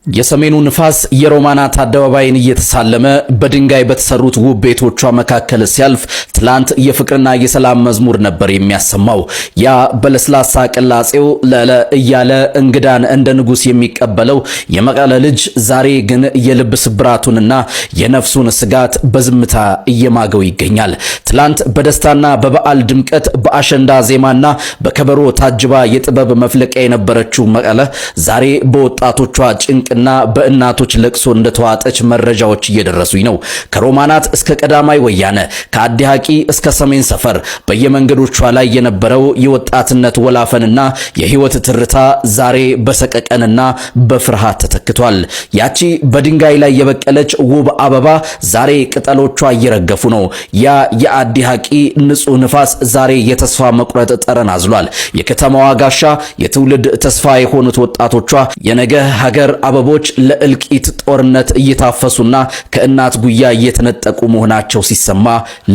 የሰሜኑ ንፋስ የሮማናት አደባባይን እየተሳለመ በድንጋይ በተሰሩት ውብ ቤቶቿ መካከል ሲያልፍ ትላንት የፍቅርና የሰላም መዝሙር ነበር የሚያሰማው። ያ በለስላሳ ቅላጼው ለለ እያለ እንግዳን እንደ ንጉስ የሚቀበለው የመቀለ ልጅ ዛሬ ግን የልብ ስብራቱንና የነፍሱን ስጋት በዝምታ እየማገው ይገኛል። ትላንት በደስታና በበዓል ድምቀት በአሸንዳ ዜማና በከበሮ ታጅባ የጥበብ መፍለቂያ የነበረችው መቀለ ዛሬ በወጣቶቿ ጭንቅ እና በእናቶች ለቅሶ እንደተዋጠች መረጃዎች እየደረሱኝ ነው። ከሮማናት እስከ ቀዳማይ ወያነ ከአዲ ሐቂ እስከ ሰሜን ሰፈር በየመንገዶቿ ላይ የነበረው የወጣትነት ወላፈንና የህይወት ትርታ ዛሬ በሰቀቀንና በፍርሃት ተተክቷል። ያቺ በድንጋይ ላይ የበቀለች ውብ አበባ ዛሬ ቅጠሎቿ እየረገፉ ነው። ያ የአዲ ሐቂ ንጹህ ንፋስ ዛሬ የተስፋ መቁረጥ ጠረን አዝሏል። የከተማዋ ጋሻ የትውልድ ተስፋ የሆኑት ወጣቶቿ የነገ ሀገር አበቦች ለእልቂት ጦርነት እየታፈሱና ከእናት ጉያ እየተነጠቁ መሆናቸው ሲሰማ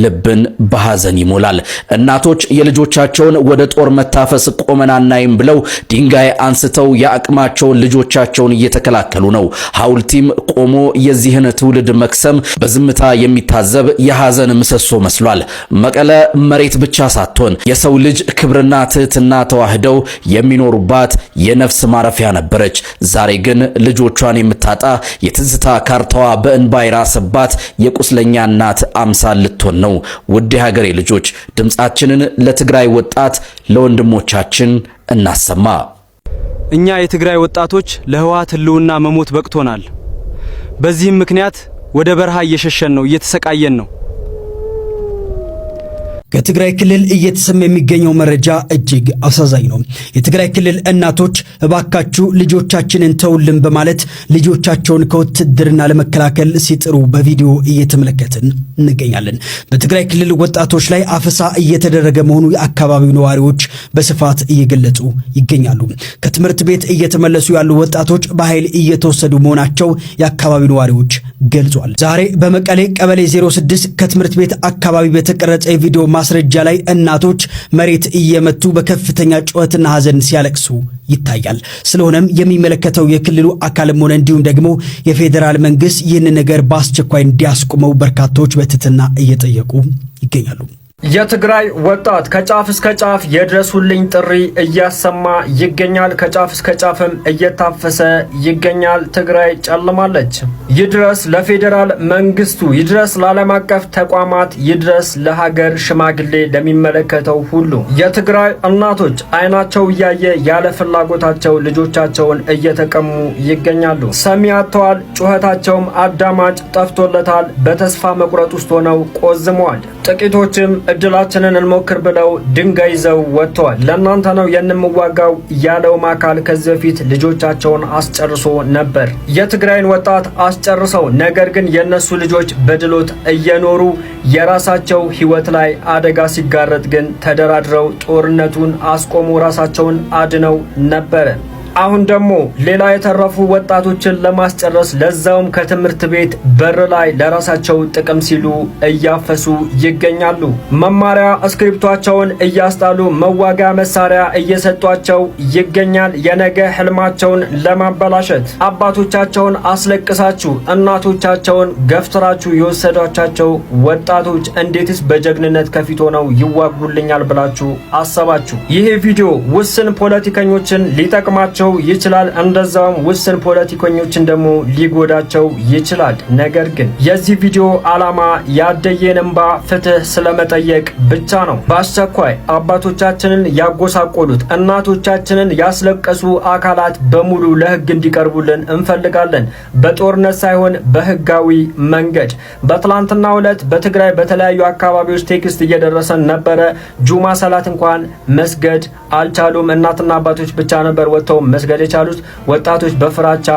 ልብን በሐዘን ይሞላል። እናቶች የልጆቻቸውን ወደ ጦር መታፈስ ቆመናናይም ብለው ድንጋይ አንስተው የአቅማቸውን ልጆቻቸውን እየተከላከሉ ነው። ሐውልቲም ቆሞ የዚህን ትውልድ መክሰም በዝምታ የሚታዘብ የሐዘን ምሰሶ መስሏል። መቀለ መሬት ብቻ ሳትሆን የሰው ልጅ ክብርና ትህትና ተዋህደው የሚኖሩባት የነፍስ ማረፊያ ነበረች። ዛሬ ግን ልጆቿን የምታጣ የትዝታ ካርታዋ በእንባ የራሰባት የቁስለኛ እናት አምሳል ልትሆን ነው። ውድ የሀገሬ ልጆች ድምጻችንን ለትግራይ ወጣት ለወንድሞቻችን እናሰማ። እኛ የትግራይ ወጣቶች ለህወሓት ህልውና መሞት በቅቶናል። በዚህም ምክንያት ወደ በረሃ እየሸሸን ነው፣ እየተሰቃየን ነው። ከትግራይ ክልል እየተሰማ የሚገኘው መረጃ እጅግ አሳዛኝ ነው። የትግራይ ክልል እናቶች እባካችሁ ልጆቻችንን ተውልን በማለት ልጆቻቸውን ከውትድርና ለመከላከል ሲጥሩ በቪዲዮ እየተመለከትን እንገኛለን። በትግራይ ክልል ወጣቶች ላይ አፈሳ እየተደረገ መሆኑ የአካባቢው ነዋሪዎች በስፋት እየገለጹ ይገኛሉ። ከትምህርት ቤት እየተመለሱ ያሉ ወጣቶች በኃይል እየተወሰዱ መሆናቸው የአካባቢው ነዋሪዎች ገልጿል። ዛሬ በመቀሌ ቀበሌ 06 ከትምህርት ቤት አካባቢ በተቀረጸ ቪዲዮ ማስረጃ ላይ እናቶች መሬት እየመቱ በከፍተኛ ጩኸትና ሐዘን ሲያለቅሱ ይታያል። ስለሆነም የሚመለከተው የክልሉ አካልም ሆነ እንዲሁም ደግሞ የፌዴራል መንግስት ይህን ነገር በአስቸኳይ እንዲያስቆመው በርካቶች በትህትና እየጠየቁ ይገኛሉ። የትግራይ ወጣት ከጫፍ እስከ ጫፍ የድረሱልኝ ጥሪ እያሰማ ይገኛል። ከጫፍ እስከ ጫፍም እየታፈሰ ይገኛል። ትግራይ ጨልማለች። ይድረስ ለፌዴራል መንግስቱ፣ ይድረስ ለዓለም አቀፍ ተቋማት፣ ይድረስ ለሀገር ሽማግሌ፣ ለሚመለከተው ሁሉ። የትግራይ እናቶች አይናቸው እያየ ያለ ፍላጎታቸው ልጆቻቸውን እየተቀሙ ይገኛሉ። ሰሚ አጥተዋል። ጩኸታቸውም አዳማጭ ጠፍቶለታል። በተስፋ መቁረጥ ውስጥ ሆነው ቆዝመዋል። ጥቂቶችም እድላችንን እንሞክር ብለው ድንጋይ ይዘው ወጥተዋል። ለእናንተ ነው የምንዋጋው ያለውም አካል ከዚህ በፊት ልጆቻቸውን አስጨርሶ ነበር። የትግራይን ወጣት አስጨርሰው፣ ነገር ግን የነሱ ልጆች በድሎት እየኖሩ የራሳቸው ህይወት ላይ አደጋ ሲጋረጥ ግን ተደራድረው ጦርነቱን አስቆሙ፣ ራሳቸውን አድነው ነበር። አሁን ደግሞ ሌላ የተረፉ ወጣቶችን ለማስጨረስ ለዛውም ከትምህርት ቤት በር ላይ ለራሳቸው ጥቅም ሲሉ እያፈሱ ይገኛሉ። መማሪያ እስክሪፕቷቸውን እያስጣሉ መዋጋያ መሳሪያ እየሰጧቸው ይገኛል። የነገ ህልማቸውን ለማበላሸት አባቶቻቸውን አስለቅሳችሁ እናቶቻቸውን ገፍትራችሁ የወሰዷቸው ወጣቶች እንዴትስ በጀግንነት ከፊት ሆነው ይዋጉልኛል ብላችሁ አሰባችሁ? ይሄ ቪዲዮ ውስን ፖለቲከኞችን ሊጠቅማቸው ይችላል፣ እንደዛውም ውስን ፖለቲከኞችን ደግሞ ሊጎዳቸው ይችላል። ነገር ግን የዚህ ቪዲዮ ዓላማ ያደየን እንባ ፍትህ ስለመጠየቅ ብቻ ነው። በአስቸኳይ አባቶቻችንን ያጎሳቆሉት እናቶቻችንን ያስለቀሱ አካላት በሙሉ ለህግ እንዲቀርቡልን እንፈልጋለን። በጦርነት ሳይሆን በህጋዊ መንገድ። በትላንትናው ዕለት በትግራይ በተለያዩ አካባቢዎች ቴክስት እየደረሰን ነበረ። ጁማ ሰላት እንኳን መስገድ አልቻሉም። እናትና አባቶች ብቻ ነበር ወጥተው መስገድ የቻሉት። ወጣቶች በፍራቻ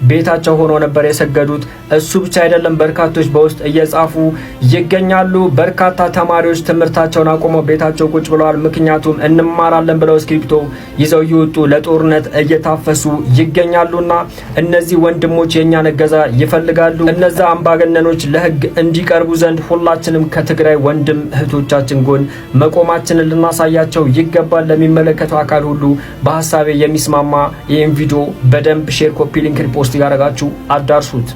ቤታቸው ሆኖ ነበር የሰገዱት። እሱ ብቻ አይደለም፣ በርካቶች በውስጥ እየጻፉ ይገኛሉ። በርካታ ተማሪዎች ትምህርታቸውን አቆመው ቤታቸው ቁጭ ብለዋል። ምክንያቱም እንማራለን ብለው ስክሪፕቶ ይዘው ይወጡ ለጦርነት እየታፈሱ ይገኛሉና እነዚህ ወንድሞች የኛን እገዛ ይፈልጋሉ። እነዛ አምባገነኖች ለህግ እንዲቀርቡ ዘንድ ሁላችንም ከትግራይ ወንድም እህቶቻችን ጎን መቆማችንን ልናሳያቸው ይገባል። ለሚመለከተው አካል ሁሉ በሐሳቤ የሚስማማ ይህን ቪዲዮ በደንብ ሼር፣ ኮፒ ሊንክ፣ ሪፖስት ሪፖስት ያደረጋችሁ አዳርሱት።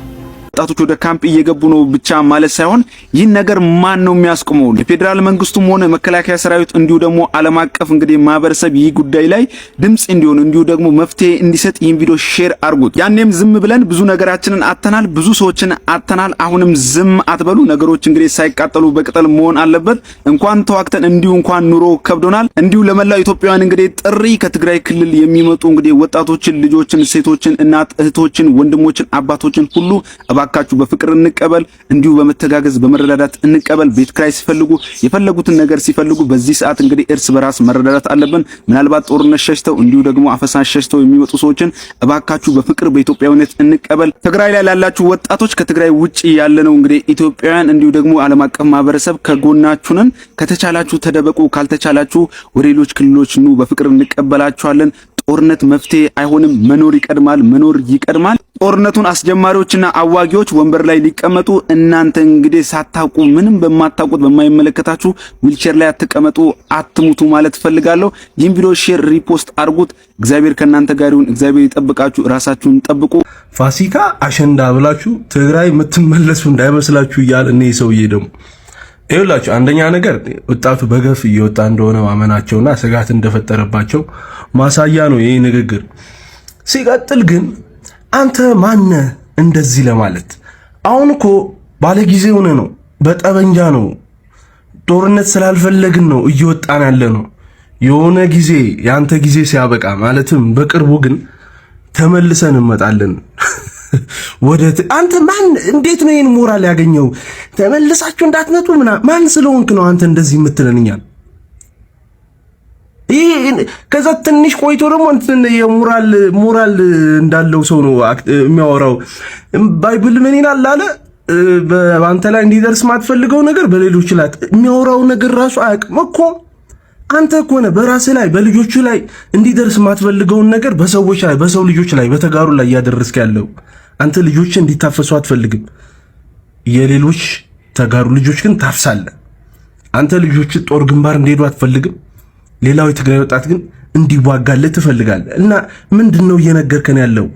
ወጣቶች ወደ ካምፕ እየገቡ ነው ብቻ ማለት ሳይሆን ይህን ነገር ማን ነው የሚያስቆመው? የፌዴራል መንግስቱም ሆነ መከላከያ ሰራዊት እንዲሁ ደግሞ ዓለም አቀፍ እንግዲህ ማህበረሰብ ይህ ጉዳይ ላይ ድምጽ እንዲሆን እንዲሁ ደግሞ መፍትሄ እንዲሰጥ ይህን ቪዲዮ ሼር አድርጉት። ያኔም ዝም ብለን ብዙ ነገራችንን አተናል፣ ብዙ ሰዎችን አተናል። አሁንም ዝም አትበሉ። ነገሮች እንግዲህ ሳይቃጠሉ በቅጠል መሆን አለበት። እንኳን ተዋክተን እንዲሁ እንኳን ኑሮ ከብዶናል። እንዲሁ ለመላው ኢትዮጵያውያን እንግዲህ ጥሪ ከትግራይ ክልል የሚመጡ እንግዲህ ወጣቶችን፣ ልጆችን፣ ሴቶችን፣ እናት እህቶችን፣ ወንድሞችን፣ አባቶችን ሁሉ እባካችሁ በፍቅር እንቀበል። እንዲሁ በመተጋገዝ በመረዳዳት እንቀበል። ቤት ክራይ ሲፈልጉ የፈለጉትን ነገር ሲፈልጉ በዚህ ሰዓት እንግዲህ እርስ በራስ መረዳዳት አለብን። ምናልባት ጦርነት ሸሽተው እንዲሁ ደግሞ አፈሳ ሸሽተው የሚመጡ ሰዎችን እባካችሁ በፍቅር በኢትዮጵያዊነት እንቀበል። ትግራይ ላይ ላላችሁ ወጣቶች ከትግራይ ውጪ ያለነው እንግዲህ ኢትዮጵያውያን እንዲሁ ደግሞ ዓለም አቀፍ ማህበረሰብ ከጎናችሁ ነን። ከተቻላችሁ ተደበቁ፣ ካልተቻላችሁ ወደ ሌሎች ክልሎች ኑ። በፍቅር እንቀበላችኋለን። ጦርነት መፍትሄ አይሆንም። መኖር ይቀድማል። መኖር ይቀድማል። ጦርነቱን አስጀማሪዎችና አዋጊዎች ወንበር ላይ ሊቀመጡ፣ እናንተ እንግዲህ ሳታውቁ ምንም በማታውቁት በማይመለከታችሁ ዊልቸር ላይ አትቀመጡ፣ አትሙቱ ማለት ፈልጋለሁ። ይህን ቪዲዮ ሼር ሪፖስት አድርጉት። እግዚአብሔር ከእናንተ ጋር ይሁን። እግዚአብሔር ይጠብቃችሁ። ራሳችሁን ጠብቁ። ፋሲካ አሸንዳ ብላችሁ ትግራይ የምትመለሱ እንዳይመስላችሁ እያለ እኔ ሰውዬ ደግሞ ይኸውላችሁ፣ አንደኛ ነገር ወጣቱ በገፍ እየወጣ እንደሆነ ማመናቸውና ስጋት እንደፈጠረባቸው ማሳያ ነው ይሄ ንግግር። ሲቀጥል ግን አንተ ማነ እንደዚህ ለማለት? አሁን እኮ ባለጊዜ ሆነ ነው፣ በጠበንጃ ነው፣ ጦርነት ስላልፈለግን ነው እየወጣን ያለ ነው። የሆነ ጊዜ ያንተ ጊዜ ሲያበቃ ማለትም በቅርቡ ግን ተመልሰን እንመጣለን። አንተ ማን እንዴት ነው ይሄን ሞራል ያገኘው? ተመልሳችሁ እንዳትመጡ ማን ስለሆንክ ነው አንተ እንደዚህ የምትለንኛ? ከዛ ትንሽ ቆይቶ ደግሞ የሞራል እንዳለው ሰው ነው የሚያወራው። ባይብል ምን ይላል አለ በአንተ ላይ እንዲደርስ ማትፈልገው ነገር በሌሎች ላይ የሚያወራው ነገር ራሱ አያውቅም እኮ። አንተ እኮ ነህ በራስህ ላይ በልጆቹ ላይ እንዲደርስ ማትፈልገውን ነገር በሰዎች ላይ በሰው ልጆች ላይ በተጋሩ ላይ እያደረስክ ያለው። አንተ ልጆች እንዲታፈሱ አትፈልግም፣ የሌሎች ተጋሩ ልጆች ግን ታፍሳለህ። አንተ ልጆች ጦር ግንባር እንዲሄዱ አትፈልግም፣ ሌላው የትግራይ ወጣት ግን እንዲዋጋልህ ትፈልጋለህ። እና ምንድነው እየነገርከን ያለው?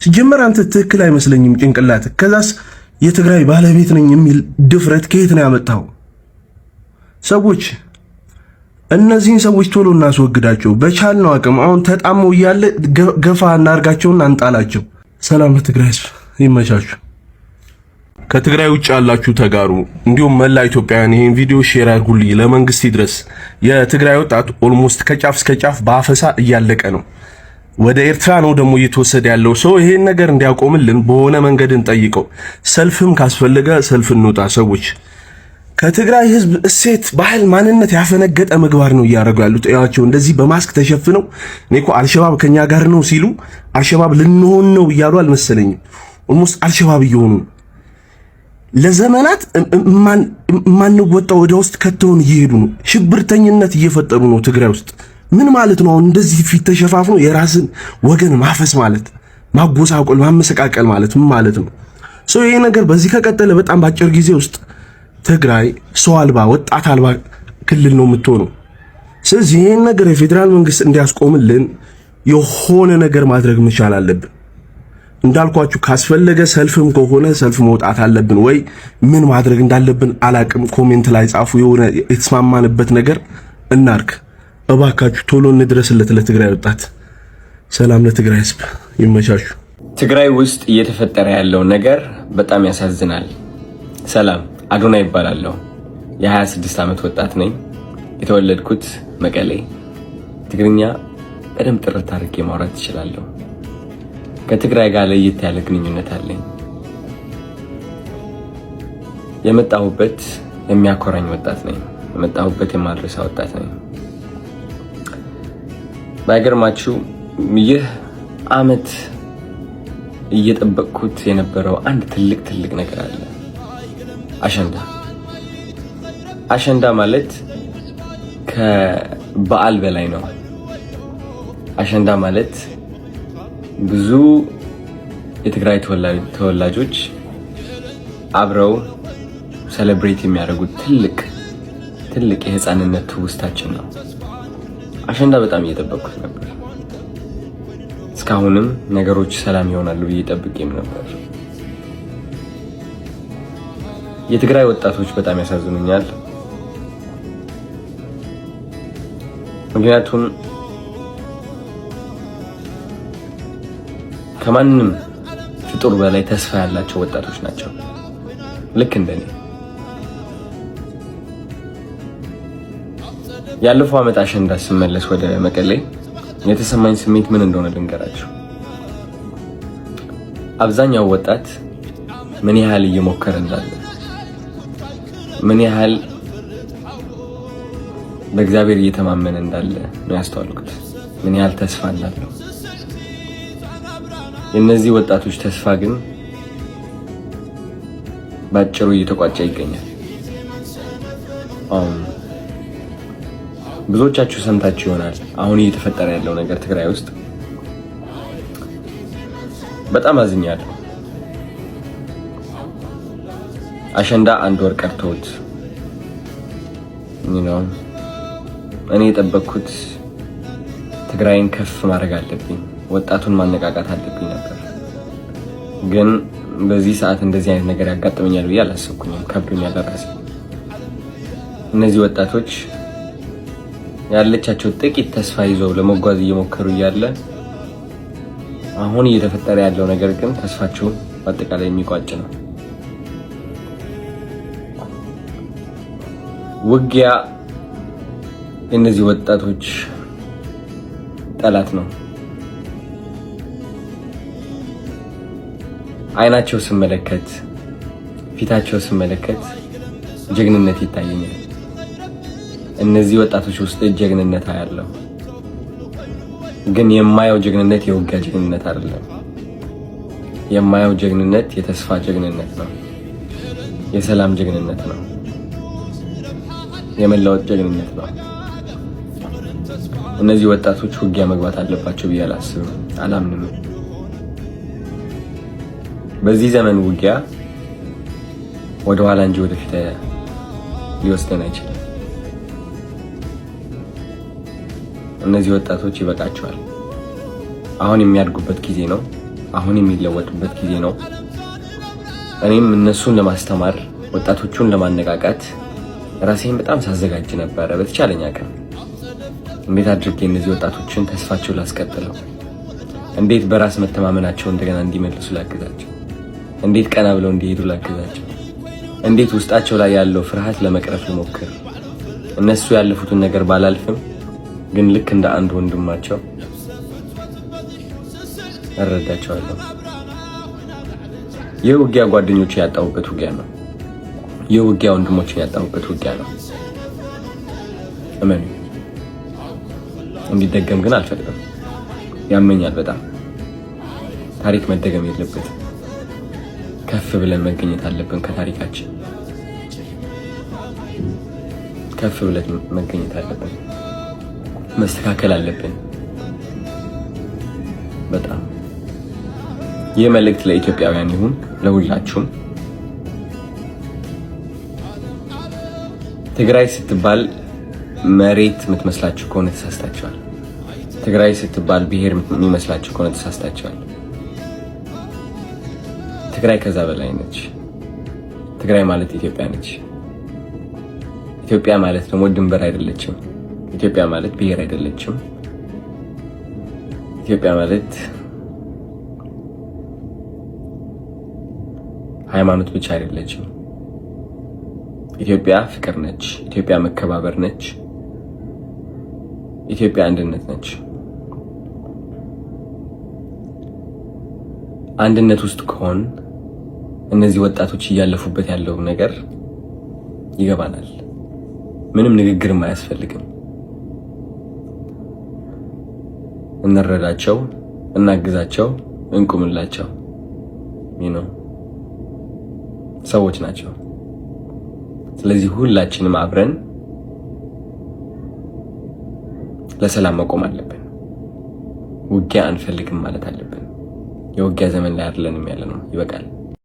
ሲጀመር አንተ ትክክል አይመስለኝም ጭንቅላት። ከዛስ የትግራይ ባለቤት ነኝ የሚል ድፍረት ከየት ነው ያመጣው? ሰዎች እነዚህን ሰዎች ቶሎ እናስወግዳቸው በቻልነው አቅም። አሁን ተጣመው እያለ ገፋ እናርጋቸውና አንጣላቸው። ሰላም ለትግራይ ሕዝብ፣ ይመቻችሁ። ከትግራይ ውጭ ያላችሁ ተጋሩ፣ እንዲሁም መላ ኢትዮጵያውያን ይሄን ቪዲዮ ሼር አድርጉልኝ፣ ለመንግስት ይድረስ። የትግራይ ወጣት ኦልሞስት ከጫፍ እስከ ጫፍ በአፈሳ እያለቀ ነው። ወደ ኤርትራ ነው ደግሞ እየተወሰደ ያለው ሰው። ይሄን ነገር እንዲያቆምልን በሆነ መንገድ እንጠይቀው። ሰልፍም ካስፈለገ ሰልፍ እንውጣ። ሰዎች ከትግራይ ህዝብ እሴት፣ ባህል፣ ማንነት ያፈነገጠ ምግባር ነው እያደረጉ ያሉት። ያቸው እንደዚህ በማስክ ተሸፍነው እኔኮ አልሸባብ ከኛ ጋር ነው ሲሉ አልሸባብ ልንሆን ነው እያሉ አልመሰለኝም። ኦልሞስት አልሸባብ እየሆኑ ለዘመናት ማንወጣው ወደ ውስጥ ከተውን እየሄዱ ነው። ሽብርተኝነት እየፈጠሩ ነው ትግራይ ውስጥ። ምን ማለት ነው? እንደዚህ ፊት ተሸፋፍኖ የራስን ወገን ማፈስ ማለት ማጎሳቆል፣ ማመሰቃቀል ማለት ምን ማለት ነው? ይሄ ነገር በዚህ ከቀጠለ በጣም ባጭር ጊዜ ውስጥ ትግራይ ሰው አልባ ወጣት አልባ ክልል ነው የምትሆነው። ስለዚህ ይሄን ነገር የፌዴራል መንግስት እንዲያስቆምልን የሆነ ነገር ማድረግ መቻል አለብን። እንዳልኳችሁ ካስፈለገ ሰልፍም ከሆነ ሰልፍ መውጣት አለብን ወይ ምን ማድረግ እንዳለብን አላቅም። ኮሜንት ላይ ጻፉ። የሆነ የተስማማንበት ነገር እናርክ እባካችሁ። ቶሎ እንድረስለት ለትግራይ ወጣት። ሰላም ለትግራይ ህዝብ፣ ይመቻችሁ። ትግራይ ውስጥ እየተፈጠረ ያለው ነገር በጣም ያሳዝናል። ሰላም አዶና ይባላለሁ። የ26 ዓመት ወጣት ነኝ። የተወለድኩት መቀሌ። ትግርኛ በደንብ ጥርት አድርጌ ማውራት እችላለሁ። ከትግራይ ጋር ለየት ያለ ግንኙነት አለኝ። የመጣሁበት የሚያኮራኝ ወጣት ነኝ። የመጣሁበት የማድረሳ ወጣት ነኝ። ባይገርማችሁ ይህ ዓመት እየጠበቅኩት የነበረው አንድ ትልቅ ነገር አለ። አሸንዳ ማለት ከበዓል በላይ ነው። አሸንዳ ማለት ብዙ የትግራይ ተወላጆች አብረው ሴሌብሬት የሚያደርጉት ትልቅ የህፃንነት ትውስታችን ነው። አሸንዳ በጣም እየጠበቅኩት ነበር። እስከ እስካሁንም ነገሮች ሰላም ይሆናሉ ብዬ ጠብቄም ነበር። የትግራይ ወጣቶች በጣም ያሳዝኑኛል። ምክንያቱም ከማንም ፍጡር በላይ ተስፋ ያላቸው ወጣቶች ናቸው። ልክ እንደኔ ያለፈው ዓመት አሸንዳ ስመለስ ወደ መቀሌ የተሰማኝ ስሜት ምን እንደሆነ ልንገራችሁ። አብዛኛው ወጣት ምን ያህል እየሞከረ እንዳለ፣ ምን ያህል በእግዚአብሔር እየተማመነ እንዳለ ነው ያስተዋልኩት። ምን ያህል ተስፋ እንዳለው። የእነዚህ ወጣቶች ተስፋ ግን ባጭሩ እየተቋጨ ይገኛል። ብዙዎቻችሁ ሰምታችሁ ይሆናል አሁን እየተፈጠረ ያለው ነገር ትግራይ ውስጥ። በጣም አዝኛለሁ። አሸንዳ 1 ወር ቀርቶት እኔ የጠበቅኩት ትግራይን ከፍ ማድረግ አለብኝ፣ ወጣቱን ማነቃቃት አለብኝ ነበር። ግን በዚህ ሰዓት እንደዚህ አይነት ነገር ያጋጥመኛል ብዬ አላሰብኩኝም። ከብዶኛል ለራሴ። እነዚህ ወጣቶች ያለቻቸው ጥቂት ተስፋ ይዘው ለመጓዝ እየሞከሩ እያለ አሁን እየተፈጠረ ያለው ነገር ግን ተስፋቸውን በአጠቃላይ የሚቋጭ ነው። ውጊያ የእነዚህ ወጣቶች ጠላት ነው። አይናቸው ስመለከት፣ ፊታቸው ስመለከት ጀግንነት ይታየኛል። እነዚህ ወጣቶች ውስጥ ጀግንነት አያለው። ግን የማየው ጀግንነት የውጊያ ጀግንነት አይደለም። የማየው ጀግንነት የተስፋ ጀግንነት ነው። የሰላም ጀግንነት ነው። የመለወጥ ጀግንነት ነው። እነዚህ ወጣቶች ውጊያ መግባት አለባቸው ብዬ አላስብም፣ አላምንም። በዚህ ዘመን ውጊያ ወደ ኋላ እንጂ ወደፊት ሊወስደን አይችልም። እነዚህ ወጣቶች ይበቃቸዋል። አሁን የሚያድጉበት ጊዜ ነው። አሁን የሚለወጡበት ጊዜ ነው። እኔም እነሱን ለማስተማር ወጣቶቹን ለማነቃቃት ራሴን በጣም ሳዘጋጅ ነበረ። በተቻለኝ አቅም እንዴት አድርጌ እነዚህ ወጣቶችን ተስፋቸው ላስቀጥለው፣ እንዴት በራስ መተማመናቸው እንደገና እንዲመልሱ ላግዛቸው፣ እንዴት ቀና ብለው እንዲሄዱ ላግዛቸው፣ እንዴት ውስጣቸው ላይ ያለው ፍርሃት ለመቅረፍ ልሞክር። እነሱ ያለፉትን ነገር ባላልፍም ግን ልክ እንደ አንድ ወንድማቸው እረዳቸዋለሁ። ይህ ውጊያ ጓደኞቼ ያጣሁበት ውጊያ ነው። ይህ ውጊያ ወንድሞቼን ያጣሁበት ውጊያ ነው። እመኑ። እንዲደገም ግን አልፈልግም። ያመኛል በጣም። ታሪክ መደገም የለበትም። ከፍ ብለን መገኘት አለብን ከታሪካችን። ከፍ ብለን መገኘት አለብን። መስተካከል አለብን በጣም። ይህ መልእክት ለኢትዮጵያውያን ይሁን፣ ለሁላችሁም። ትግራይ ስትባል መሬት የምትመስላችሁ ከሆነ ተሳስታችኋል። ትግራይ ስትባል ብሔር የሚመስላችሁ ከሆነ ተሳስታችኋል። ትግራይ ከዛ በላይ ነች። ትግራይ ማለት ኢትዮጵያ ነች። ኢትዮጵያ ማለት ደግሞ ድንበር አይደለችም። ኢትዮጵያ ማለት ብሔር አይደለችም። ኢትዮጵያ ማለት ሃይማኖት ብቻ አይደለችም። ኢትዮጵያ ፍቅር ነች። ኢትዮጵያ መከባበር ነች። ኢትዮጵያ አንድነት ነች። አንድነት ውስጥ ከሆን እነዚህ ወጣቶች እያለፉበት ያለው ነገር ይገባናል። ምንም ንግግርም አያስፈልግም። እንረዳቸው፣ እናግዛቸው፣ እንቁምላቸው። ሰዎች ናቸው። ስለዚህ ሁላችንም አብረን ለሰላም መቆም አለብን። ውጊያ አንፈልግም ማለት አለብን። የውጊያ ዘመን ላይ አይደለንም ያለነው። ይበቃል።